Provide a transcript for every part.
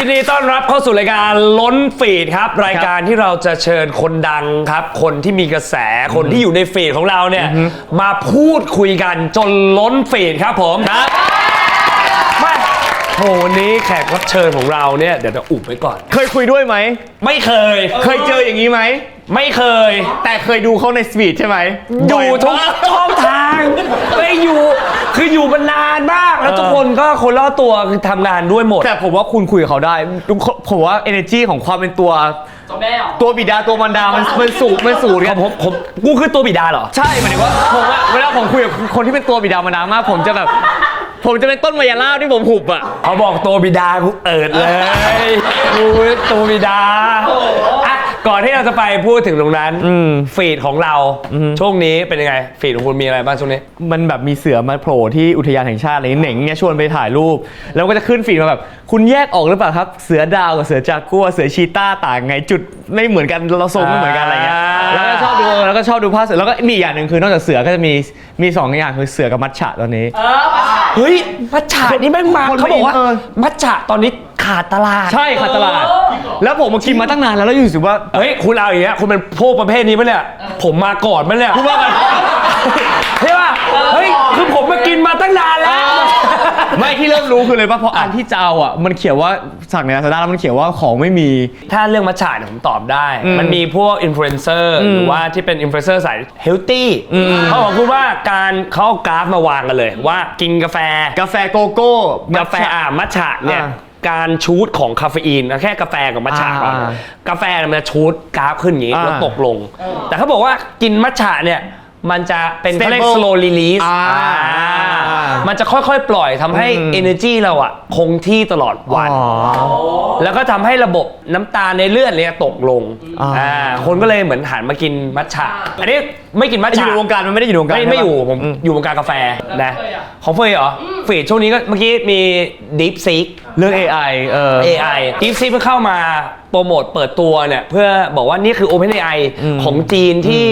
ยินดีต้อนรับเข้าสู่รายการล้นฟีดครับรายการที่เราจะเชิญคนดังครับคนที่มีกระแสคนที่อยู่ในฟีดของเราเนี่ยมาพูดคุยกันจนล้นฟีดครับผมครับมาโหวันนี้แขกรับเชิญของเราเนี่ยเดี๋ยวจะอุบไว้ก่อนเคยคุยด้วยไหมไม่เคยเจออย่างนี้ไหมไม่เคยแต่เคยดูเขาในสวีทใช่ไหมอยู่ทุกช่องทางไม่อยู่คืออยู่มานานมากแล้วทุกคนก็คนรอบตัวคือทำงานด้วยหมดแต่ผมว่าคุณคุยกับเขาได้ผมว่า energy ของความเป็นตัวบิดาตัวมารดามันสูงกันผมกูคือตัวบิดาเหรอใช่หมายถึงว่าผมว่าเวลาผมคุยกับคนที่เป็นตัวบิดามารดามากผมจะเป็นต้นมายาลาที่ผมหุบอ่ะเขาบอกตัวบิดากูเอิดเลยกูตัวบิดาอ่ะก่อนที่เราจะไปพูดถึงตรงนั้นฟีดของเราช่วงนี้เป็นยังไงฟีดของคุณมีอะไรบ้างช่วงนี้มันแบบมีเสือมาโผล่ที่อุทยานแห่งชาติอะไรเหน่งเนี่ยชวนไปถ่ายรูปแล้วก็จะขึ้นฟีดมาแบบคุณแยกออกหรือเปล่าครับเสือดาวกับเสือจากัวเสือชีต้าต่างไงจุดไม่เหมือนกันเราทรงไม่เหมือนกันอะไรเงี้ยแล้วก็ชอบดูภาพเสือแล้วก็มีอย่างหนึ่งคือนอกจากเสือก็จะมี2อย่างคือเสือกับมัจฉะตอนนี้เฮ้ยมัจฉะนี่แม่งมาเขาบอกว่ามัจฉะตอนนี้ขาดตลาดใช่ขาดตลาดแล้วผมมากินมาตั้งนานแล้วอยู่สึกว่าเฮ้ยคุณเอาอย่างเงี้ยคุณเป็นพวกประเภทนี้มั้ยเนี่ยผมมาก่อนมั้ยเนี่ยคุณว่ากันใช่ป่ะเฮ้ยคือผมมากินมาตั้งนานแล้วไม่ที่เริ่มรู้คือเลยป่ะเพราะอันที่จะเอาอ่ะมันเขียนว่าสั่งใน Lazada แล้วมันเขียนว่าของไม่มีถ้าเรื่องมัทฉะเนี่ยผมตอบได้มันมีพวกอินฟลูเอนเซอร์หรือว่าที่เป็นอินฟลูเอนเซอร์สายเฮลตี้เขาบอกคุณว่าการเขาเอากราฟมาวางกันเลยว่ากินกาแฟโกโก้กาแฟมัทฉะเนี่ยการชูดของคาเฟอีนแค่กาแฟกับมัทฉะก่อนกาแฟมันจะชูดกราฟขึ้นอย่างนี้แล้วตกลงแต่เขาบอกว่ากินมัทฉะเนี่ยมันจะเป็นเขาเรียก slow release มันจะค่อยๆปล่อยทำให้ energy เราอะคงที่ตลอดวันแล้วก็ทำให้ระบบน้ำตาลในเลือดเนี่ยตกลงคนก็เลยเหมือนหันมากินมัทฉะอันนี้ไม่กินมัทฉะอยู่ในวงการมันไม่ได้อยู่ในวงการไม่อยู่ผมอยู่วงการกาแฟนะของเฟยเหรอฟีดช่วงนี้ก็เมื่อกี้มี Deep Seek เรื่อง AI AI Deep Seek เพิ่งเข้ามาโปรโมทเปิดตัวเนี่ยเพื่อบอกว่านี่คือ OpenAI ของจีนที่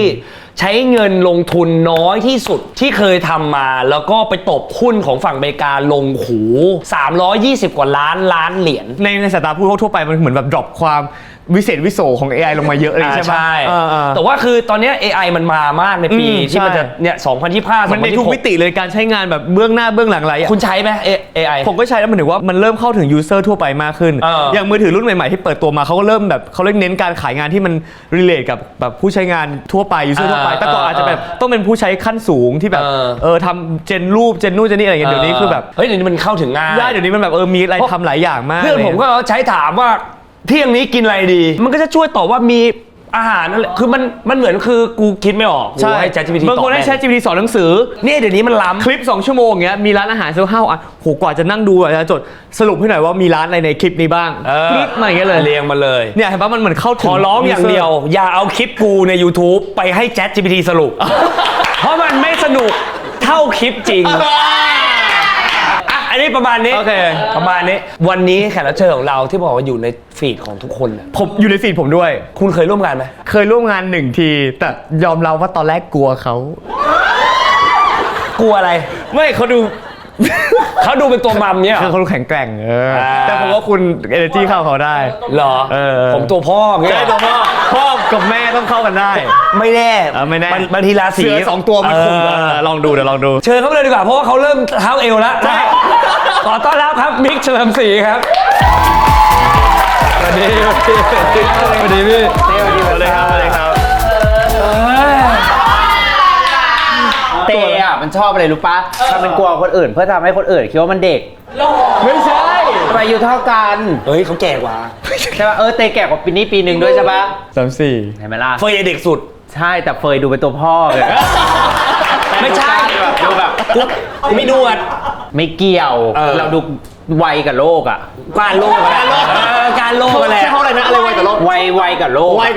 ใช้เงินลงทุนน้อยที่สุดที่เคยทำมาแล้วก็ไปตบหุ้นของฝั่งอเมริกาลงหู320 กว่าล้านเหรียญในสายตาผู้ทั่วไปมันเหมือนแบบดรอปความวิเศษวิโสของ AI ลงมาเยอะเลยใช่ไหมใช่แต่ว่าคือตอนนี้ AI มันมามากในปีที่มันจะเนี่ย2025 มันในทุกมิติเลยการใช้งานแบบเบื้องหน้าเบื้องหลังอะไรคุณใช้ไหม AI ผมก็ใช้แล้วมันถือว่ามันเริ่มเข้าถึงยูเซอร์ทั่วไปมากขึ้นอย่างมือถือรุ่นใหม่ๆที่เปิดตัวมาเขาก็เริ่มแบบเขาเริ่มเน้นการขายงานที่มันรีเลทกับแบบผู้ใช้งานทั่วไปยูเซอร์ทั่วไปแต่ก่อนอาจจะแบบต้องเป็นผู้ใช้ขั้นสูงที่แบบทำเจนรูปเจนนู่นเจนนี่อะไรอย่างเงี้ยเดี๋ยวนี้คือแบบเฮ้ยเดี๋ยวนี้มันเข้าถึงง่ายเดี๋ยวนี้มันแบบมีอะไรทำหลายอย่างมากเพื่อนผมก็ใช้ถามว่าเที่ยงนี้กินอะไรดีมันก็จะช่วยตอบว่ามีอาหารนั่นแหละคือมันเหมือนคือกูคิดไม่ออกกูให้ ChatGPT ตอบบางคนให้ ChatGPT สอนหนังสือนี่เดี๋ยวนี้มันล้ำคลิป2 ชั่วโมงเงี้ยมีร้านอาหารเซลล์5 อันโหกว่าจะนั่งดูจะจดสรุปให้หน่อยว่ามีร้านอะไรในคลิปนี้บ้างคลิปมาอย่างเงี้ยเลยเรียงมาเลยเนี่ยเห็นปะมันเหมือนเข้าถึงขอร้องอย่างเดียวอย่าเอาคลิปกูใน YouTube ไปให้ ChatGPT สรุป เพราะมันไม่สนุกเท่าคลิปจริงอันนี้ประมาณนี้ประมาณนี้วันนี้แขกรับเชิญของเราที่บอกว่าอยู่ในฟีดของทุกคนผมอยู่ในฟีดผมด้วยคุณเคยร่วมงานไหมเคยร่วมงาน1 ทีแต่ยอมรับว่าตอนแรกกลัวเขากลัวอะไรไม่เขาดูเป็นตัวมัมเนี่ยเขาดูแข็งแกร่งแต่ผมว่าคุณ energy เข้าเขาได้เหรอผมตัวพ่อเงี้ยใช่ตัวพ่อกับแม่ต้องเข้ากันได้ไม่แน่บางทีราศีเสือ2 ตัวมันคุมลองดูเดี๋ยวลองดูเชิญเข้าไปเลยดีกว่าเพราะว่าเขาเริ่มเท้าเอวแล้วขอต้อนรับครับมิกเฉลิมศรีครับสวัสดีพี่สวัสดีครับเต้อะมันชอบอะไรรู้ปะทำเป็นกลัวคนอื่นเพื่อทำให้คนอื่นคิดว่ามันเด็กไม่ใช่ทำไมอายุเท่ากันเฮ้ยเขาแก่กว่าใช่ปะเต้แก่กว่าปีนึงด้วยใช่ปะ34เห็นไหมล่ะเฟยเด็กสุดใช่แต่เฟยดูเป็นตัวพ่อเลยไม่ใช่ดูแบบไม่ดูอ่ะไม่เกี่ยวเราดูวัยกับโลกอ่ะการโลกอะไรใช่เขาอะไรนะอะไรวัยกับโลกวัยกับโลกวั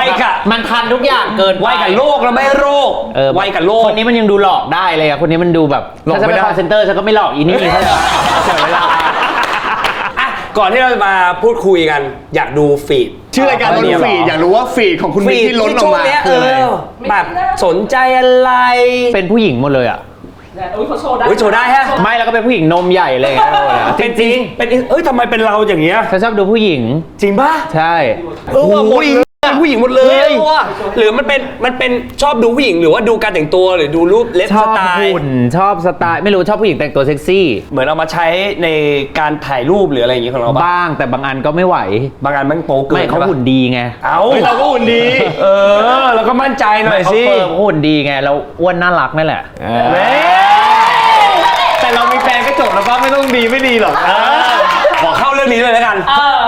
ยกับมันทันทุกอย่างเกินวัยกับโลกแล้วไม่โรควัยกับโลกคนนี้มันยังดูหลอกได้เลยอ่ะคนนี้มันดูแบบถ้าจะเป็นคอลเซ็นเตอร์ฉันก็ไม่หลอกอีนี่ใช่ไหมเสียเวลาก่อนที่เราจะมาพูดคุยกันอยากดูฟีดชื่อรายการล้นฟีดอยากรู้ว่าฟีดของคุณมิกที่ล้นออกมาคืออะไรแบบสนใจอะไรเป็นผู้หญิงหมดเลยอ่ะ อุ้ยเขาโชว์ได้ อุ้ยโชว์ได้ฮะ ไม่แล้วก็เป็นผู้หญิงนมใหญ่เลย เป็นจริงเป็นทำไมเป็นเราอย่างเงี้ย ฉันชอบดูผู้หญิง จริงป่ะ ใช่ ผู้หญิงหมดเลยหรือมันเป็นชอบดูผู้หญิงหรือว่าดูการแต่งตัวหรือดูรูปเล็บ ช ส อบ ไตล์ หุ่นชอบสไตล์ไม่รู้ชอบผู้หญิงแต่งตัวเซ็กซี่ เหมือนเอามาใช้ในการถ่ายรูปหรืออะไรอย่างเงี้ยของเราบ้าง บ้างแต่บางอันก็ไม่ไหว บางอันมันโป๊เกิน ไม่เขาหุ่นดีไง เอา เราก็หุ่นดี แล้วก็มั่นใจหน่อย เขา สิ เฟิร์มเขาหุ่นดีไงแล้วอ้วนน่ารักนั่นแหละ แต่เรามีแฟนก็จบแล้วป่ะไม่ต้องดีไม่ดีหรอก ขอเข้าเรื่องนี้เลยแล้วกัน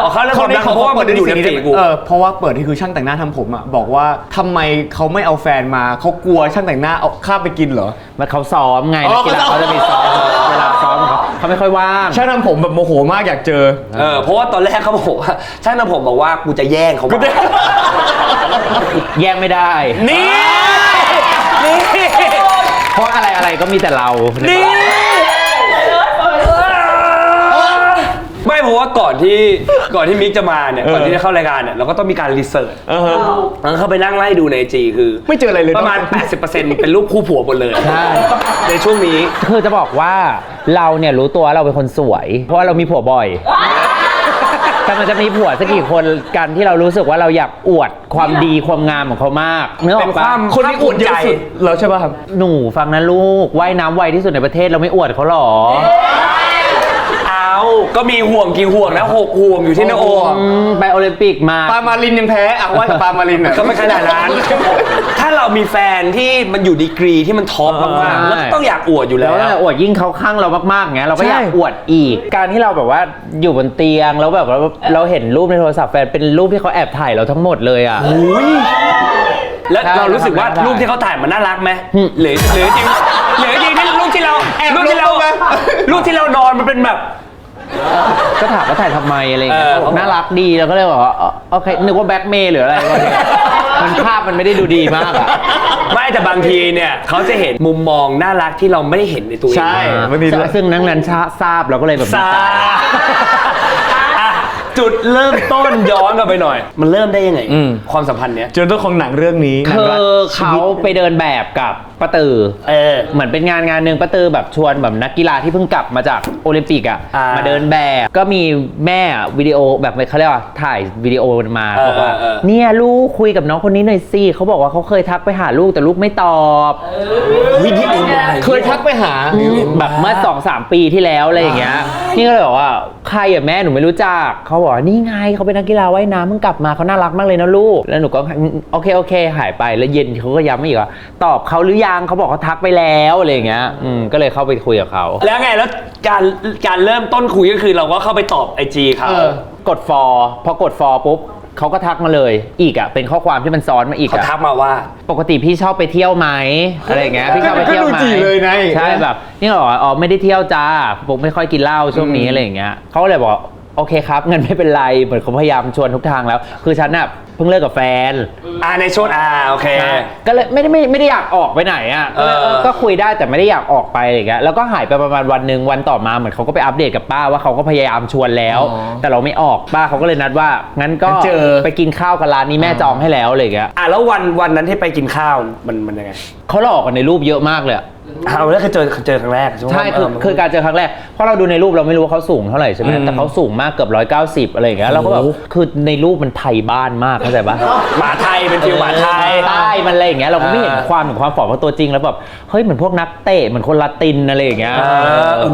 ขอเข้าเรื่องความรักเพราะว่ามันอยู่ในฟีดกู เพราะว่าเปิดที่คือช่างแต่งหน้าทำผมอ่ะบอกว่าทำไมเขาไม่เอาแฟนมาเขากลัวช่างแต่งหน้าเอาข้ามไปกินเหรอ มันเขาซ้อมไง อ๋ นั อก กีฬา เขาซ้อม เขาจะมีซ้อมเวลาซ้อมเขาไม่ค่อยว่าง ช่างทำผมแบบโมโหมากอยากเจอ เพราะว่าตอนแรกเขาบอกว่าช่างทำผมบอกว่ากูจะแย่งเขามา แย่งไม่ได้ นี่ เพราะอะไรก็มีแต่เรา นี่ไม่เพราะว่าก่อนที่มิกจะมาเนี่ยก่อนที่จะเข้ารายการเนี่ยเราก็ต้องมีการรีเสิร์ชแล้วเข้าไปนั่งไล่ดูในจีคือ ไม่เจออะไรเลย ประมาณ 80% เป็นรูปคู่ผัวหมดเลย ใช่ ในช่วงนี้ คือจะบอกว่าเราเนี่ยรู้ตัวเราเป็นคนสวย เพราะว่าเรามีผัวบ่อย แต่มันจะมีผัวสักกี่คนกันที่เรารู้สึกว่าเราอยากอวดความดีความงามของเขามากเนื้ออ เป็ อน ก ค ปะ วาม คนที่อวดเยอะสุดเราใช่ป่ะครับ หนูฟังนะลูกว่ายน้ำไวที่สุดในประเทศเราไม่อวดเขาหรอ ก็มีห่วงกี่ห่วงนะ6ห่วงอยู่ที่หน้าอก ไปโอลิมปิกมา ปามารินยังแพ้อะว่าแต่ปามารินอะ ก็ไม่ขนาดนั้น ถ้าเรามีแฟนที่มันอยู่ดีกรีที่มันท็อปมากๆแล้วก็ต้องอยากอวดอยู่แล้ แล้ว วอวดยิ่งเขาข้างเรามากๆไงเราก็อยากอวดอีก การที่เราแบบว่าอยู่บนเตียงแล้วแบบว่าเราเห็นรูปในโทรศัพท์แฟนเป็นรูปที่เขาแอบถ่ายเราทั้งหมดเลยอ่ะ แล้วเรารู้สึกว่ารูปที่เขาถ่ายมันน่ารักไหมหรือจริงที่รูปที่เรารูปที่เรานอนมันเป็นแบบ ก็ถามว่าถ่ายทำไมอะไรอย่างเงี้ย เขาบอก น่ารักดีแล้วก็เลยบอกว่าโอเคนึกว่าแบ็คเมย์หรืออะไรวะเนี่ยมันภาพมันไม่ได้ดูดีมากอ่ะ ไม่แต่บางทีเนี่ยเขาจะเห็นมุมมองน่ารักที่เราไม่ได้เห็นในตัวเอง ใช่บางที ซึ่งนั้นทราบเราก็เลยแบบ ซาอ่ะจุดเริ่มต้นย้อนกลับไปหน่อย มันเริ่มได้ยังไงความสัมพันธ์เนี้ย จนต้นของหนังเรื่องนี้ คือเขาไปเดินแบบกับป้าตือเหมือนเป็นงานหนึ่งป้าตือแบบชวนแบบนักกีฬาที่เพิ่งกลับมาจากโอลิมปิกอ่ะมาเดินแบบก็มีแม่วิดีโอแบบเขาเรียกว่าถ่ายวิดีโอมาบอกว่าเนี่ยลูกคุยกับน้องคนนี้หน่อยสิเขาบอกว่าเขาเคยทักไปหาลูกแต่ลูกไม่ตอบ วิดีโอ เคยทักไปหา แบบเมื่อ 2-3 ปีที่แล้วอะไรอย่างเงี้ยนี่ก็เลยบอกว่าใครอะแม่หนูไม่รู้จักเขาบอกว่านี่ไงเขาเป็นนักกีฬาว่ายน้ำเพิ่งกลับมาเขาน่ารักมากเลยนะลูกแล้วหนูก็โอเคหายไปแล้วเย็นเขาก็ย้ำมาอีกว่าตอบเขาหรือยังเขาบอกเขาทักไปแล้วอะไรอย่างเงี้ยก็เลยเข้าไปคุยกับเขา แล้วไงแล้วการเริ่มต้นคุยก็คือเราก็เข้าไปตอบไอจีเขา กดฟอลพอกดฟอลปุ๊บเขาก็ทักมาเลยอีกอ่ะเป็นข้อความที่มันซ้อนมาอีก เขา อ่ะ ทักมาว่า ปกติพี่ชอบไปเที่ยวไหมอะไรอย่างเงี้ยพี่ชอบไปเที่ยวไหม ก็ดูจีเลยนะ ใช่แบบนี่ก็บอกว่าอ๋อไม่ได้เที่ยวจ้าผมไม่ค่อยกินเหล้าช่วงนี้อะไรอย่างเงี้ยเขาก็เลยบอกโอเคครับงั้นไม่เป็นไรเหมือนเขาพยายามชวนทุกทางแล้วคือฉันน่ะเพิ่งเลิกกับแฟน ในช่วงโอเค ก็เลยไม่ได้อยากออกไปไหนอ่ะก็เลยก็คุยได้แต่ไม่ได้อยากออกไปอะไรอย่างเงี้ยแล้วก็หายไปประมาณวันหนึ่งวันต่อมาเหมือนเขาก็ไปอัปเดตกับป้าว่าเขาก็พยายามชวนแล้ว แต่เราไม่ออกป้าเขาก็เลยนัดว่างั้นก็ไปกินข้าวกันร้านนี้แม่จองให้แล้วอะไรอย่างเงี้ย แล้ววันนั้นที่ไปกินข้าวมันยังไง เขาหลอกกันในรูปเยอะมากเลย แล้วเคยเจอครั้งแรก ใช่คือการเจอครั้งแรกเพราะเราดูในรูปเราไม่รู้ว่าเขาสูงเท่าไหร่ใช่ไหมแต่เขาสูงมากเกือบ190อะไรอย่างเงี้ยเราก็แบบคือในรูปมันไทยบ้านมากเข้าใจปะ หมาไทยเป็นฟิลหมาไทย ใต้มันอะไรอย่างเงี้ยเราก็ไม่เห็นความถึงความฝ่อของตัวจริงแล้วแบบเฮ้ยเหมือนพวกนักเตะเหมือนคนละตินอะไรอย่างเงี้ย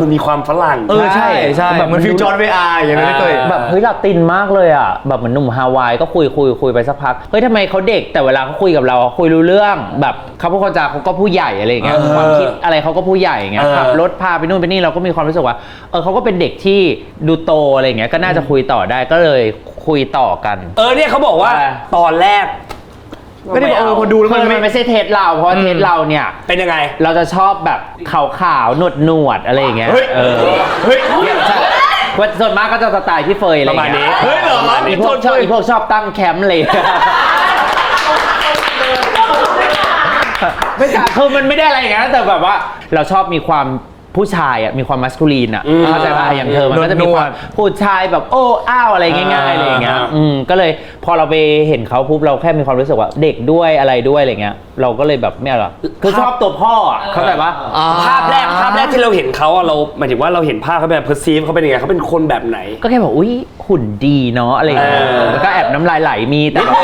มันมีความฝรั่ง ใช่แบบมันฟิวจอนเวอาร์อย่างนั้นไม่เคย แบบเฮ้ยละตินมากเลยอ่ะแบบเหมือนหนุ่มฮาวายก็คุยไปสักพักเฮ้ยทำไมเขาเด็กแต่เวลาเขาคุยกับเราคุยรู้เรื่องแบบเขาพูดจาเขาก็ผู้ใหญ่อะไรอย่างเงี้ยความคิดอะไรเขาก็ผู้ใหญ่อย่างเงี้ยขับรถพาไปนู่นไปนี่เราก็มีความรู้สึกว่าเขาก็เป็นเด็กที่ดูโตอะไรอย่างเงี้ยก็น่าจะคุยต่อได้ก็เลยคุยต่อกัน เนี่ยเขาบอกว่าตอนแรก ไม่ได้บอกพอดูแล้ว มั มัน นไม่ใช่เทสเราเพราะเทสเราเนี่ย เป็นยังไง เราจะชอบแบบขาวๆหนวดอะไรอย่างเงี้ย เฮ้ย เฮ้ย ส่วนมากก็จะสไตล์พี่เฟยอะไรอย่างเงี้ย เฮ้ยเหรอ อีพวกชอบตั้งแคมป์เลยไม่ใช่คือมันไม่ได้อะไรอย่างเงี้ยแต่แบบว่าเราชอบมีความ ผู้ชายอ่ะมีความมัสคูลีนอ่ะเข้าใจป่ะอย่างเธอมันก็จะมีความผู้ชายแบบโอ้อ้าวอะไรง่ายๆอะไรอย่างเงี้ยก็เลยพอเราไปเห็นเขาปุ๊บเราแค่มีความรู้สึกว่าเด็กด้วยอะไรด้วยอะไรเงี้ยเราก็เลยแบบไม่เอาหรอกคือชอบตัวพ่ออ่ะเข้าใจป่ะ ภาพแรกที่เราเห็นเขาอะเราหมายถึงว่าเราเห็นภาพเขาแบบ perceive เขาเป็นยังไงเขาเป็นคนแบบไหน ก็แค่บอกอุ้ยหุ่นดีเนาะอะไรอย่างเงี้ยแล้วก็แอบน้ำลายไหลมีแต่แบบ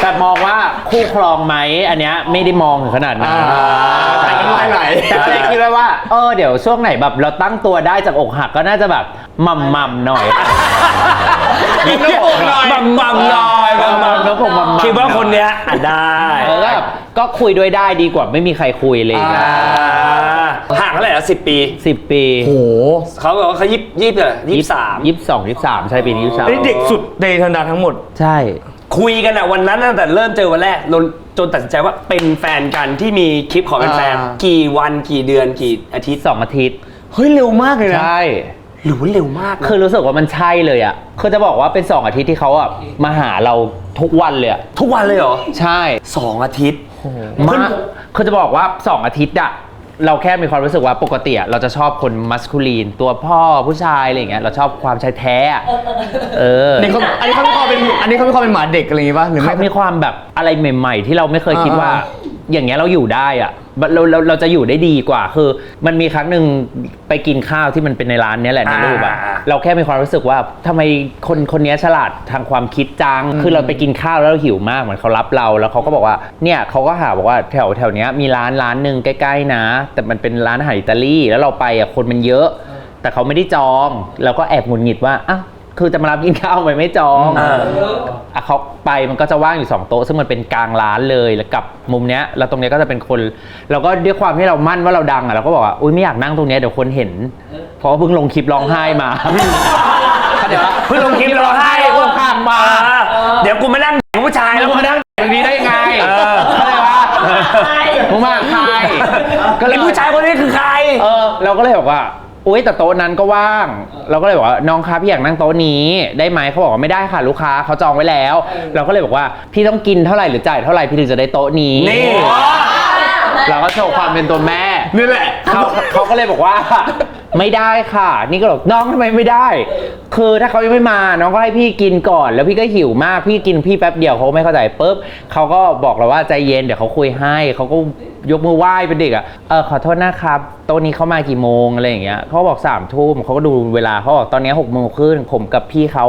แต่มองว่าคู่ครองไหมอันเนี้ยไม่ได้มองถึงขนาดนั้นแต่น้ำลายไหลแต่ก็เลยคิดไว้ว่าเดี๋ยวช่วงไหนแบบเราตั้งตัวได้จากอกหักก็น่าจะแบบมัมหน่อย กินน้ำอกหน่อยมัมหน่อยคิดว่าคนเนี้ยได้ก็คุยด้วยได้ดีกว่าไม่มีใครคุยเลยนะห่างเท่าไหร่ละ10 ปี 10 ปีโอ้โหเขาบอกว่าเขา23 ใช่ปีนี้23นี่เด็กสุดในธนาทั้งหมดใช่คุยกันอะวันนั้นตั้งแต่เริ่มเจอวันแรกจนตัดสินใจว่าเป็นแฟนกันที่มีคลิปขอเป็นแฟนกี่วันกี่เดือนกี่อาทิตย์2 อาทิตย์เฮ้ยเร็วมากเลยนะใช่หรือว่าเร็วมากคือรู้สึกว่ามันใช่เลยอ่ะคือจะบอกว่าเป็น2 อาทิตย์ที่เขาอ่ะมาหาเราทุกวันเลยทุกวันเลยเหรอใช่2 อาทิตย์มาคือจะบอกว่า2 อาทิตย์อ่ะเราแค่มีความรู้สึกว่าปกติเราจะชอบคนมัสคูลีนตัวพ่อผู้ชายอะไรอย่างเงี้ยเราชอบความชายแท้อันนี้เขาไม่ค่อยเป็นหมาเด็กอะไรอย่างงี้ป่ะหรือไม่มีความแบบอะไรใหม่ๆที่เราไม่เคยคิดว่าอย่างเงี้ยเราอยู่ได้อ่ะเราจะอยู่ได้ดีกว่าคือมันมีครั้งหนึ่งไปกินข้าวที่มันเป็นในร้านเนี้ยแหละในรูปอ่ะเราแค่มีความรู้สึกว่าทำไมคนนี้ฉลาดทางความคิดจังคือเราไปกินข้าวแล้วเราหิวมากเหมือนเขารับเราแล้วเขาก็บอกว่าเนี่ยเขาก็หาบอกว่าแถวเนี้ยมีร้านนึงใกล้ๆนะแต่มันเป็นร้านอาหารอิตาลีแล้วเราไปอ่ะคนมันเยอะแต่เขาไม่ได้จองแล้วก็แอบหงุดหงิดว่าอ้าวคือจะมารับกินข้าวไม่จองเขาไปมันก็จะว่างอยู่2 โต๊ะซึ่งมันเป็นกลางร้านเลยแล้วกับมุมเนี้ยแล้วตรงเนี้ยก็จะเป็นคนเราก็ด้วยความที่เรามั่นว่าเราดังอ่ะเราก็บอกว่าอุ้ยไม่อยากนั่งตรงเนี้ยเดี๋ยวคนเห็นเพราะว่าเพิ่งลงคลิปร้องไห้มาเพิ่งลงคลิปร้องไห้พวกข้ามมาเดี๋ยวกูมานั่งผู้ชายแล้วมานั่งตรงนี้ได้ไงเข้าใจปะมึงมาใครก็เลยผู้ชายคนนี้คือใครเราก็เลยบอกว่าอุ้ยแต่โต๊ะนั้นก็ว่างเราก็เลยบอกว่าน้องคะพี่อยากนั่งโต๊ะนี้ได้ไหมเขาบอกว่าไม่ได้ค่ะลูกค้าเขาจองไว้แล้วเราก็เลยบอกว่าพี่ต้องกินเท่าไหร่หรือจ่ายเท่าไหร่พี่ถึงจะได้โต๊ะนี้นี่เราก็โชว์ความเป็นตัวแม่นี่แหละเขาก็เลยบอกว่าไม่ได้ค่ะนี่ก็บอกน้องทำไมไม่ได้คือถ้าเขายังไม่มาน้องก็ให้พี่กินก่อนแล้วพี่ก็หิวมากพี่กินพี่แป๊บเดียวเขาไม่เข้าใจปุ๊บเขาก็บอกเราว่าใจเย็นเดี๋ยวเขาคุยให้เขาก็ยกมือไหว้เป็นเด็กขอโทษนะครับโต๊ะนี้เขามากี่โมงอะไรอย่างเงี้ยเขาบอก3 ทุ่มเขาก็ดูเวลาเขาบอกตอนนี้6 โมงครึ่งผมกับพี่เขา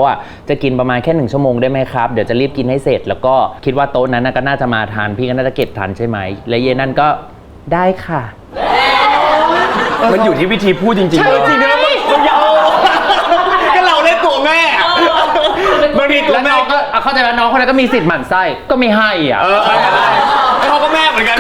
จะกินประมาณแค่1 ชั่วโมงได้ไหมครับเดี๋ยวจะรีบกินให้เสร็จแล้วก็คิดว่าโต๊ะนั้นก็น่าจะมาทานพี่ก็น่าจะเก็บทันใช่ไหมและเย็นนั่นก็ได้ค่ะมันอยู่ที่วิธีพูดจริงๆใช่จริงนะมันยาวก็เราเล่นตัวแม่บางทีตัวแม่ก็เข้าใจว่าน้องคนนั้นก็มีสิทธิ์หมั่นไส้ก็ไม่ให้เขาก็แม่เหมือนกัน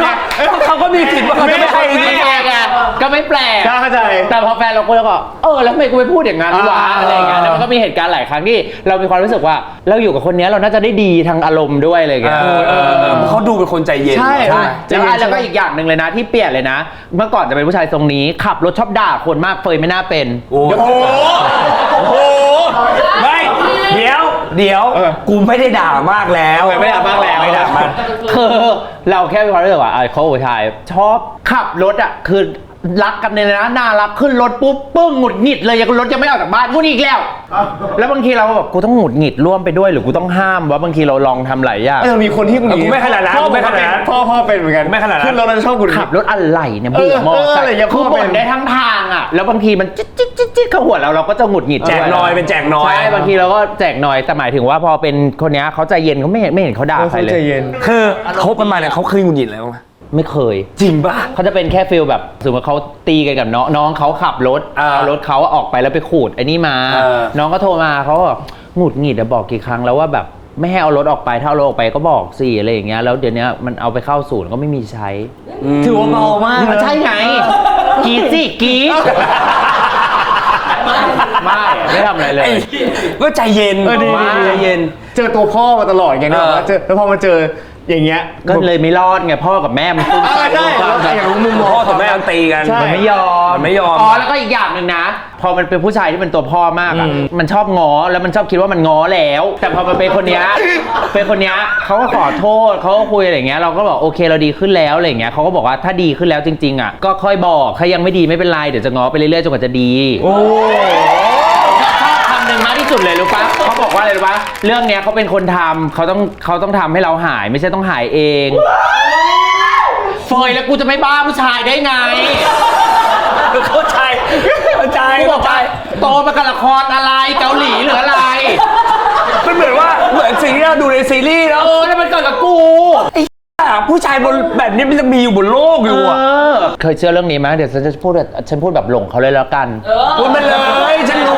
เขาก็มีสิทธิ์ว่าเขาจะไม่ให้จริงๆก็ไม่แปลกเข้าใจแต่พอแฟนเราคุยแล้วก็แล้วทำไมกูไปพูดอย่างนั้นวะอะไรอย่างเงี้ยแล้วมันก็มีเหตุการณ์หลายครั้งที่เรามีความรู้สึกว่าเราอยู่กับคนนี้เราน่าจะได้ดีทางอารมณ์ด้วยอะไรอย่างเงี้ยเขาดูเป็นคนใจเย็นใช่แล้วก็อีกอย่างหนึ่งเลยนะที่เปลี่ยนเลยนะเมื่อก่อนจะเป็นผู้ชายทรงนี้ขับรถชอบด่าคนมากเฟยไม่น่าเป็นโอ้โหไม่เดี๋ยวกูไม่ได้ด่ามากแล้วไม่ด่ามากแล้วไม่ด่ามากคือเราแค่มีความรู้สึกว่าเขาผู้ชายชอบขับรถคือรักกันเลยนะน่ารักขึ้นรถปุ๊บปึ้งหงุดหงิดเลยยังรถจะไม่ออกจากบ้านพูดอีกแล้วแล้วบางทีเราก็แบบกูต้องหงุดหงิดร่วมไปด้วยหรือกูต้องห้ามว่าบางทีเราลองทำหลายอย่างมีคนที่กูไม่ขนาดนั้นพ่อเป็นเหมือนกันไม่ขนาดนั้นขึ้นรถเราชอบกูขับรถอะไรเนี่ยเบื่อมอไซค์คือบ่นได้ทั้งทางแล้วบางทีมันจิ๊ดเข้าหัวเราก็จะหงุดหงิดแจกน้อยเป็นแจกน้อยใช่บางทีเราก็แจกน้อยแต่หมายถึงว่าพอเป็นคนนี้เขาใจเย็นเขาไม่เห็นเขาด่าใครเลยคือเขาประมาณเนี่ยเขาเคยหงุดหงิดแล้วมั้ยไม่เคยจริงป่ะเขาจะเป็นแค่ฟีลแบบสมมติเขาตีกันกับน้องเขาขับรถเอารถเขาออกไปแล้วไปขูดไอ้นี่มาน้องก็โทรมาเขาก็หงุดหงิดบอกกี่ครั้งแล้วว่าแบบไม่ให้เอารถออกไปถ้าเอารถออกไปก็บอกสิอะไรอย่างเงี้ยแล้วเดี๋ยวนี้มันเอาไปเข้าศูนย์ก็ไม่มีใช้ถือว่าเบามากใช่ไงกีสิกีไม่ทำอะไรเลยก็ใจเย็นใจเย็นเจอตัวพ่อมาตลอดไงนะแล้วพอมาเจอ อย่างเงี้ย ก็เลยไม่รอดไงพ่อกับแม่มันตุ้ม ใช่เราอยากรู้มุมมอง พ่อกับแม่มันตีกัน ใช่ มันไม่ยอม มันไม่ยอม อ๋อแล้วก็อีกอย่างหนึ่งนะ พอมันเป็นผู้ชายที่เป็นตัวพ่อมากอ่ะมันชอบง้อแล้วมันชอบคิดว่ามันง้อแล้ว แต่พอมันเป็นคนเนี้ยเขาก็ขอโทษเขาก็คุยอะไรอย่างเงี้ยเราก็บอกโอเคเราดีขึ้นแล้วอะไรอย่างเงี้ยเขาก็บอกว่าถ้าดีขึ้นแล้วจริงๆอ่ะก็ค่อยบอกถ้ายังไม่ดีไม่เป็นไรเดี๋ยวจะง้อไปเรื่อยๆจนกว่าจะดี โอ้ ชอบคำหนึ่งมากที่สุดเลยรู้ปะเขาบอกว่าอะไรรู้ปะเรื่องเนี้ยเขาเป็นคนทำเขาต้องทำให้เราหายไม่ใช่ต้องหายเองเฟยแล้วกูจะไม่บ้าผู้ชายได้ไง เข้าใจ กูบอกว่าโตมากับละครอะไรเกาหลีหรืออะไร มันเหมือนสิ่งที่เราดูในซีรีส์แล้ว แล้วมันเกิดกับกู ผู้ชายบนแบบนี้มันจะมีอยู่บนโลกอยู่อ่ะ เคยเชื่อเรื่องนี้ไหมเดี๋ยวฉันจะพูดแบบหลงเขาเลยแล้วกัน พูดมาเลยฉันรู้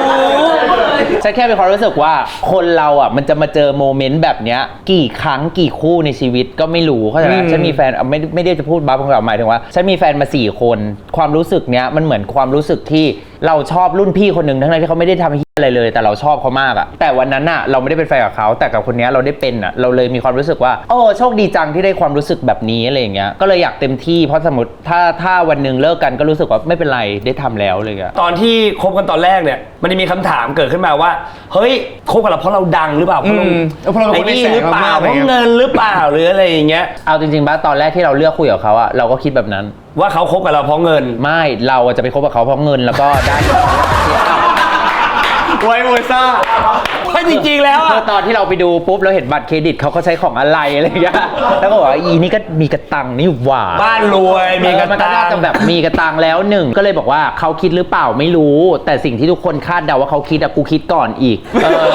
ฉันแค่มีความรู้สึกว่าคนเราอ่ะมันจะมาเจอโมเมนต์แบบเนี้ยกี่ครั้งกี่คู่ในชีวิตก็ไม่รู้เข้าใจไหมฉันมีแฟนไม่ได้จะพูดบ้าของเราหมายถึงว่าฉันมีแฟนมา4 คนความรู้สึกเนี้ยมันเหมือนความรู้สึกที่เราชอบรุ่นพี่คนหนึ่งทั้งที่เขาไม่ได้ทำอะไรเลยแต่เราชอบเขามากอ่ะแต่วันนั้นอ่ะเราไม่ได้เป็นแฟนกับเขาแต่กับคนนี้เราได้เป็นอ่ะเราเลยมีความรู้สึกว่าโอ้โชคดีจังที่ได้ความรู้สึกแบบนี้อะไรอย่างเงี้ยก็เลยอยากเต็มที่เพราะสมมติถ้าวันหนึ่งเลิกกันก็รู้สึกว่าไม่เป็นไรได้ทำแล้วเลยอ่ะ ตอนที่คบกันตอนแรกเนี่ยมันจะมีคำถามเกิดขึ้นมาว่าเฮ้ยคบกันเราเพราะเราดังหรือเปล่าเพราะเรา เพราะเราเป็นคนในแสง หรือเปล่าม ากๆ เพราะเงินหรือเปล่าหรืออะไรอย่างเงี้ย เอาจริงๆบ้าตอนแรกที่เราเลือกคุยกับเขาอะเราก็คิดแบบนั้น ว่าเขาคบกับเราเพราะเงิน ไม่เราอะจะไปคบกับเขาเพราะเงินแล้วก็ได้ ไวโอซ่า ไม่จริงๆแล้ว คือ อ่ะ ตอนที่เราไปดูปุ๊บเราเห็นบัตรเครดิตเขาใช้ของอะไรอะไรอย่างเงี้ยแล้วก็บอกว่าอีนี่ก็มีกระตังนี่หว่า บ้านรวยมีกระ มันก็ ตั น่าง จะแบบมีกระตังแล้วหนึ่งก็เลยบอกว่าเขาคิดหรือเปล่าไม่รู้ แต่สิ่งที่ทุกคนคาดเดาว่าเขาคิดอะกูคิดก่อนอีก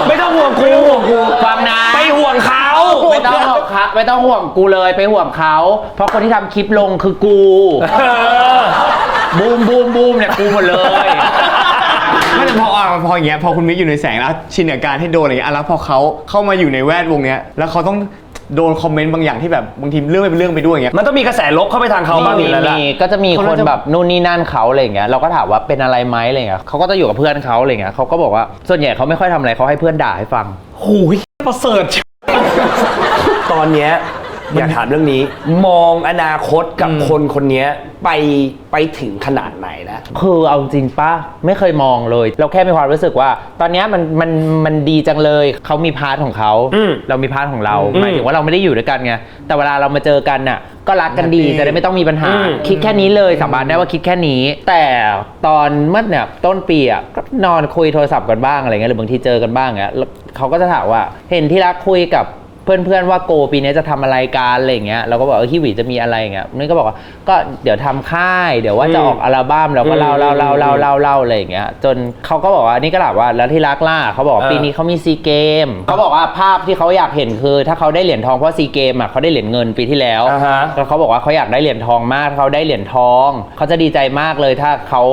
ไม่ต้องห่วงกู ฟังนะ ไปห่วงเขา ไม่ต้องห่วงเขาไม่ต้องห่วงกูเลยไปห่วงเขาเพราะคนที่ทำคลิปลงคือกู บูมเนี่ยกูหมดเลย ไม่แต่พออย่างเงี้ยพอคุณมิกอยู่ในแสงแล้วชินกับการให้โดนอะไรเงี้ยแล้วพอเขาเข้ามาอยู่ในแวดวงเนี้ยแล้วเขาต้องโดนคอมเมนต์บางอย่างที่แบบบางทีเรื่องไม่เป็นเรื่องไปด้วยอย่างเงี้ย มันต้องมีกระแสลบเข้าไปทางเขาบ้างอยู่แล้วล่ะ มีก็จะมี เขา คน น่าจะ แบบนู่นนี่นั่นเขาอะไรอย่างเงี้ยเราก็ถามว่าเป็นอะไรไหมอะไรเงี้ยเขาก็จะอยู่กับเพื่อนเขาอะไรเงี้ยเขาก็บอกว่าส่วนใหญ่เขาไม่ค่อยทำอะไรเขาให้เพื่อนด่าให้ฟัง หูยประเสริฐ ตอนเนี้ยอยากถามเรื่องนี้ มองอนาคตกับคนคนนี้ไปถึงขนาดไหนแล้ว คือเอาจริงป่ะไม่เคยมองเลย เราแค่มีความรู้สึกว่า ตอนเนี้ยมันดีจังเลยเขามีพาร์ทของเขา เรามีพาร์ทของเราหมายถึงว่าเราไม่ได้อยู่ด้วยกันไงแต่เวลาเรามาเจอกันน่ะก็รักกันดีจะได้ไม่ต้องมีปัญหา คิดแค่นี้เลยสาบานได้ว่าคิดแค่นี้ แต่ตอนเมื่อเนี่ยต้นปีอ่ะก็นอนคุยโทรศัพท์กันบ้างอะไรเงี้ยหรือบางทีเจอกันบ้างเงี้ยแล้วเขาก็จะถามว่าเห็นที่รักคุยกับเพื่อนๆว่าโกปีนี้จะทำอะไรกันอะไรเงี้ยเราก็บอกฮิวิจะมีอะไรเงี้ยนี่ก็บอกว่าก็เดี๋ยวทำค่ายเดี๋ยวว่าจะออกอัลบั้มเราก็เล่าอะไรอย่างเงี้ยจนเขาก็บอกว่านี่ก็ถามว่าแล้วที่รักล่ะเขาบอกปีนี้เขามีซีเกมเขาบอกว่าภาพที่เขาอยากเห็นคือถ้าเขาได้เหรียญทองเพราะซีเกมอ่ะเขาได้เหรียญเงินปีที่แล้วแล้วเขาบอกว่าเขาอยากได้เหรียญทองมากเขาได้เหรียญทองเขาจะดีใจมากเลยถ้าเขา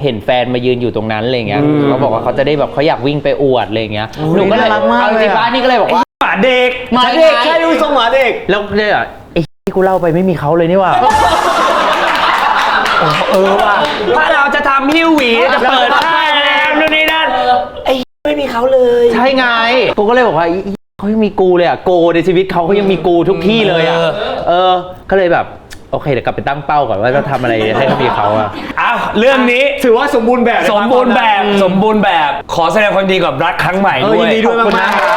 เห็นแฟนมายืนอยู่ตรงนั้นอะไรเงี้ยเขาบอกว่าเขาจะได้แบบเขาอยากวิ่งไปอวดอะไรเงี้ยหนูก็เลยเอาจริงๆนี่ก็เลยบอกว่าหมาเด็ก ใช่ดูทรงหมาเด็ก แล้วเนี่ยไอ้ที่กูเล่าไปไม่มีเขาเลยนี่หว่า ว่ะถ้าเราจะทำฮิวหวีจะเปิดค่ายแล้วนู่นนี่นั่นไอ้ไม่มีเขาเลย ใช่ไงกูก็เลยบอกว่าเขายังมีกูเลยอ่ะโกในชีวิตเขายังมีกูทุกที่เลยอ่ะก็เลยแบบโอเคเดี๋ยวกลับไปตั้งเป้าก่อนว่าจะทำอะไรให้เขามีเขาอ่ะ อ้าวเรื่องนี้ ถือว่าสมบูรณ์แบบ สมบูรณ์แบบขอแสดงความดีกับรักครั้งใหม่ด้วย ยินดีด้วยมากๆครับ